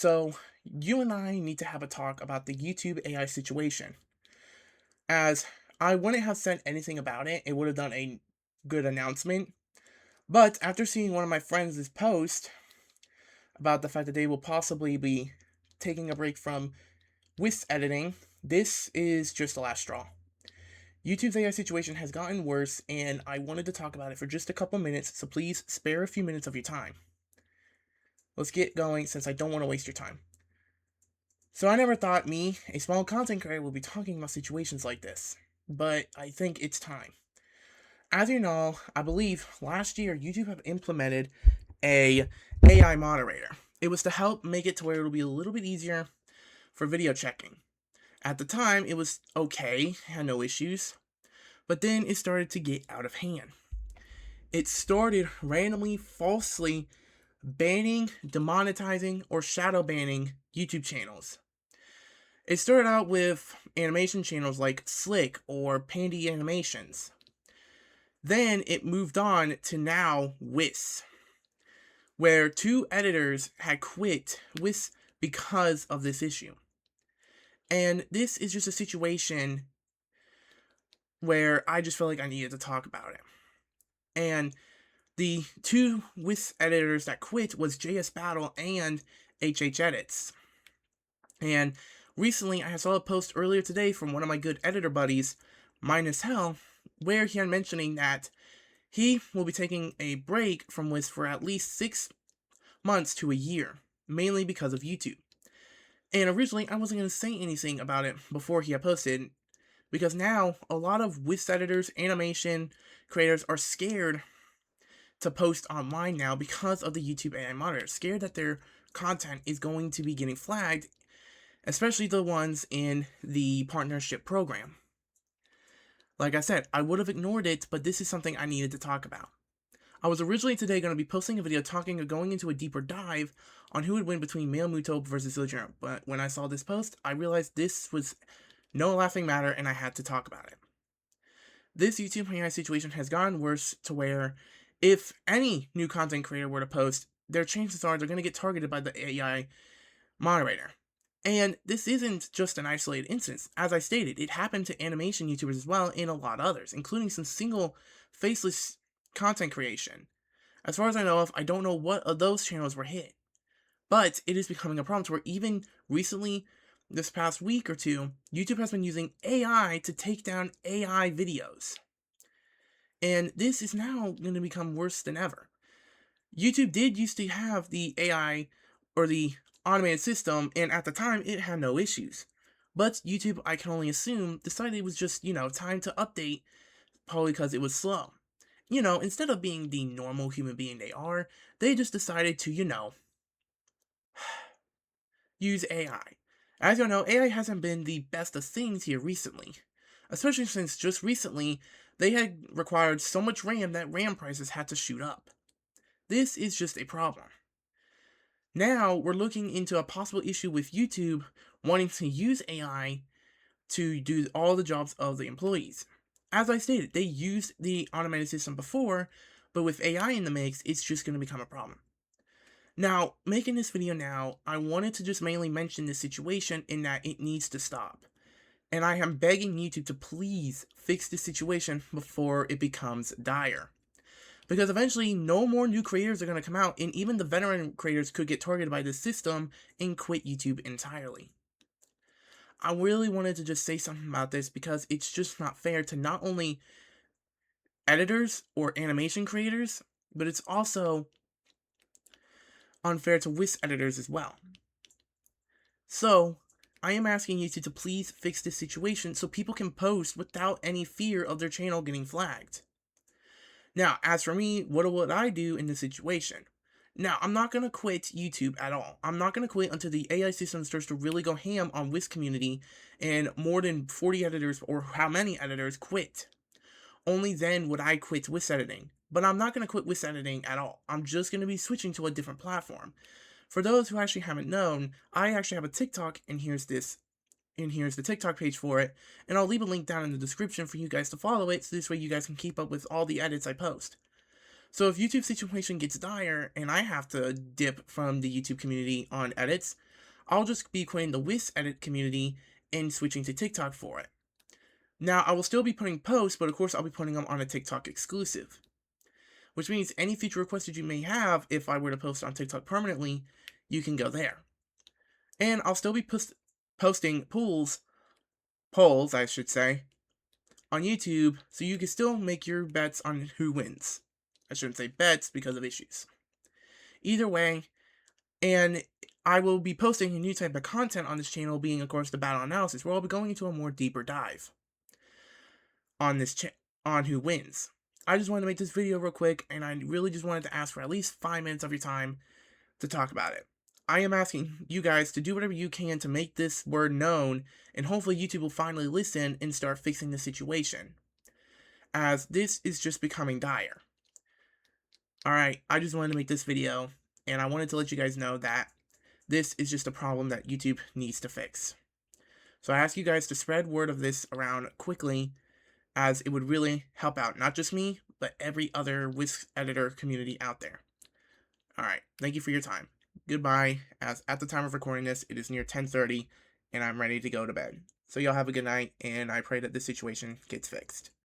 So, you and I need to have a talk about the YouTube AI situation. As I wouldn't have said anything about it, it would have done a good announcement. But after seeing one of my friends' post about the fact that they will possibly be taking a break from with editing, this is just the last straw. YouTube's AI situation has gotten worse, and I wanted to talk about it for just a couple minutes, so please spare a few minutes of your time. Let's get going since I don't want to waste your time. So I never thought me, a small content creator, would be talking about situations like this, but I think it's time. As you know, I believe last year YouTube have implemented a AI moderator. It was to help make it to where it'll be a little bit easier for video checking. At the time, it was okay, had no issues, but then it started to get out of hand. It started randomly, falsely banning, demonetizing, or shadow banning YouTube channels. It started out with animation channels like Slick or Pandy Animations. Then it moved on to now Wiz, where two editors had quit Wiz because of this issue. And this is just a situation where I just felt like I needed to talk about it. And the two Wiz editors that quit was JS Battle and HH Edits. And recently, I saw a post earlier today from one of my good editor buddies, Minus Hell, where he had mentioning that he will be taking a break from Wiz for at least 6 months to a year, mainly because of YouTube. And originally, I wasn't going to say anything about it before he had posted, because now a lot of Wiz editors, animation creators are scared to post online now because of the YouTube AI monitor, scared that their content is going to be getting flagged, especially the ones in the partnership program. Like I said, I would have ignored it, but this is something I needed to talk about. I was originally today going to be posting a video going into a deeper dive on who would win between Male Muto versus Illusion, but when I saw this post, I realized this was no laughing matter and I had to talk about it. This YouTube AI situation has gotten worse to where if any new content creator were to post, their chances are they're going to get targeted by the AI moderator. And this isn't just an isolated instance. As I stated, it happened to animation YouTubers as well and a lot of others, including some single faceless content creation. As far as I know of, I don't know what of those channels were hit. But it is becoming a problem to where even recently, this past week or two, YouTube has been using AI to take down AI videos. And this is now going to become worse than ever. YouTube did used to have the AI or the automated system, and at the time, it had no issues. But YouTube, I can only assume, decided it was just, time to update, probably because it was slow. Instead of being the normal human being they are, they just decided to, use AI. As you know, AI hasn't been the best of things here recently. Especially since just recently, they had required so much RAM that RAM prices had to shoot up. This is just a problem. Now, we're looking into a possible issue with YouTube wanting to use AI to do all the jobs of the employees. As I stated, they used the automated system before, but with AI in the mix, it's just going to become a problem. Now, making this video now, I wanted to just mainly mention this situation in that it needs to stop. And I am begging YouTube to please fix this situation before it becomes dire. Because eventually, no more new creators are going to come out, and even the veteran creators could get targeted by this system and quit YouTube entirely. I really wanted to just say something about this because it's just not fair to not only editors or animation creators, but it's also unfair to Wiz editors as well. So, I am asking YouTube to please fix this situation so people can post without any fear of their channel getting flagged. Now, as for me, what would I do in this situation? Now, I'm not going to quit YouTube at all. I'm not going to quit until the AI system starts to really go ham on Wiz community and more than 40 editors or how many editors quit. Only then would I quit Wiz editing. But I'm not going to quit Wiz editing at all. I'm just going to be switching to a different platform. For those who actually haven't known, I actually have a TikTok, and here's the TikTok page for it, and I'll leave a link down in the description for you guys to follow it, so this way you guys can keep up with all the edits I post. So if YouTube's situation gets dire, and I have to dip from the YouTube community on edits, I'll just be quitting the Whisk edit community and switching to TikTok for it. Now, I will still be putting posts, but of course I'll be putting them on a TikTok exclusive. Which means any future requests that you may have, if I were to post on TikTok permanently, you can go there. And I'll still be posting polls, I should say, on YouTube, so you can still make your bets on who wins. I shouldn't say bets because of issues. Either way, and I will be posting a new type of content on this channel, being, of course, the battle analysis, where I'll be going into a more deeper dive on this on who wins. I just wanted to make this video real quick, and I really just wanted to ask for at least 5 minutes of your time to talk about it. I am asking you guys to do whatever you can to make this word known, and hopefully YouTube will finally listen and start fixing the situation, as this is just becoming dire. Alright, I just wanted to make this video, and I wanted to let you guys know that this is just a problem that YouTube needs to fix. So I ask you guys to spread word of this around quickly, as it would really help out not just me, but every other Whisk editor community out there. Alright, thank you for your time. Goodbye, as at the time of recording this, it is near 10:30, and I'm ready to go to bed. So y'all have a good night, and I pray that this situation gets fixed.